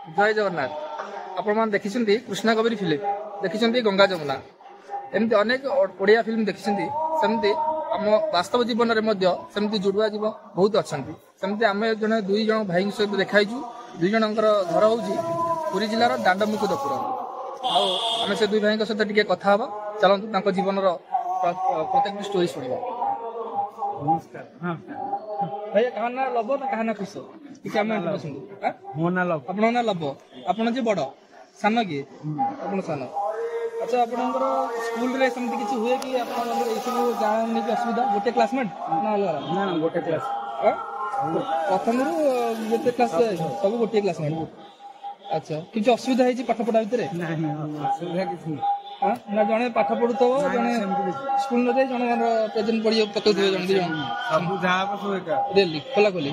जय जगन्नाथ आपण देखी कृष्णा कबीर फिल्म देखी गंगा जमुना एमती अनेक ओडिया फिल्म देखी सेमती आम वास्तव जीवन में सेमती जुड़वा जीव बहुत अच्छा सेमती आम जड़े दुई जन भाई सहित देखाईचु दुई जन घर हूँ पुरी जिलार दांडमुकुदपुर आम से दुई भाई सहित टे कथा हाँ चलतु जीवन प्रत्येक स्टोरी शुणा भैया कहा ना लब ना कहा ना खुश किसी मो ना लब आप ना लब आप बड़ सान किए आप सान अच्छा आप स्कूल रे सेमती किसी हुए कि सब जाने की असुविधा गोटे क्लासमेट ना अलग ना गोटे क्लास प्रथम गोटे क्लास सब गोटे क्लासमेट अच्छा किसी असुविधा है पाठ पढ़ा भितर असुविधा किसी ना जड़े पाठ पढ़ुव जड़े स्कूल न जड़े प्रेजेंट पढ़ी पकड़ डेली खोला खोली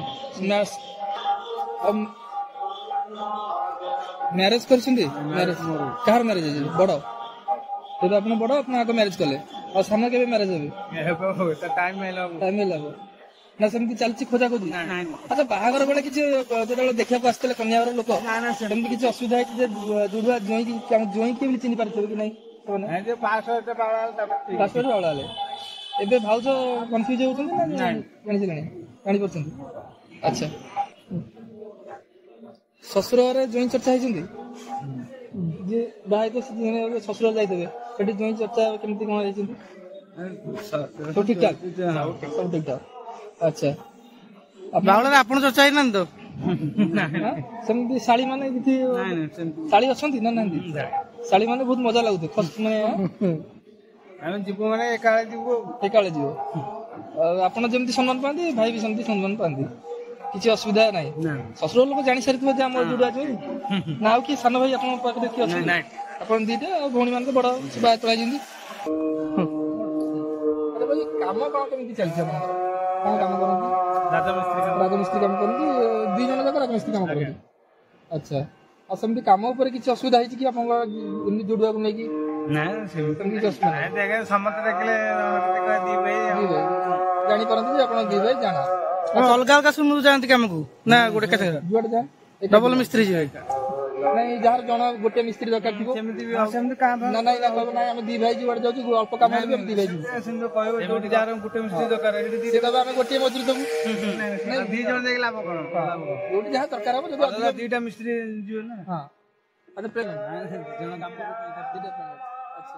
मैरेज कर कहार मैरेज बड़ तो आप बड़ आप आगे मैरेज कले और सान के मैरेज हे टाइम ना सेमती चलती खोजा खोजी अच्छा बाहागर बेले किसी जो देखा आसते कन्या लोक सेमती किसी असुविधा है जुड़वा जोई के चिन्ह पारे कि नहीं एबे भाउज कंफ्यूज होउछन ना जानि परछन अच्छा ससुर रे जोई चर्चा हिजंदी जे बाय तो ससुर जाइतबे सेठी जोई चर्चा केमती कोन हिजंदी तो ठीक ठाक सब ठीक ठाक अच्छा बावला आपण चर्चा हिनन तो सेमती साड़ी माने किथि साड़ी अछंती ना नांदी साड़ी माने बहुत मजा लागुते फर्स्ट माने हम जीवो माने एकाले जीवो आपण जेमती सम्मान पांदी भाई भी सेमती सम्मान पांदी किसी असुविधा नहीं ससुर लोग जानी सारी जे हम जुड़ा जोई ना कि सान भाई आपण पाखरे कि अछि आपण दीटा भौणी मान बड़ सुबा तळा जिंदी अरे भाई काम कोन केमती चलछ आपण कोन काम करंती राजमिस्त्री काम करंती दुई जन जाक राजमिस्त्री काम करंती अच्छा आ सेमती काम ऊपर किसी असुविधा है कि आपण इन्नी जुड़वा को नहीं कि ना सेमती किसी असुविधा नहीं देखे समस्त देखले दी भाई जानी परंती जे आपण दी भाई जाना अलग अलग सुन जानते काम को ना गोटे कथे जुड़ जा डबल मिस्त्री जे नहीं जार जण गोटे मिस्त्री दरकार थिबो सेमती भी सेमती काम ना ना कहबो ना हम दी भाई जुड़ जाउ अल्प काम हेले हम दी भाई सेमती कहबो जोटी जार गोटे मिस्त्री दरकार हेडी दी देबा हम गोटे मजूरी दबु नहीं दी जण देख लाभ कोन जोटी जहा दरकार हो जब दीटा मिस्त्री जो ना हां अच्छा प्रेम जण काम को अच्छा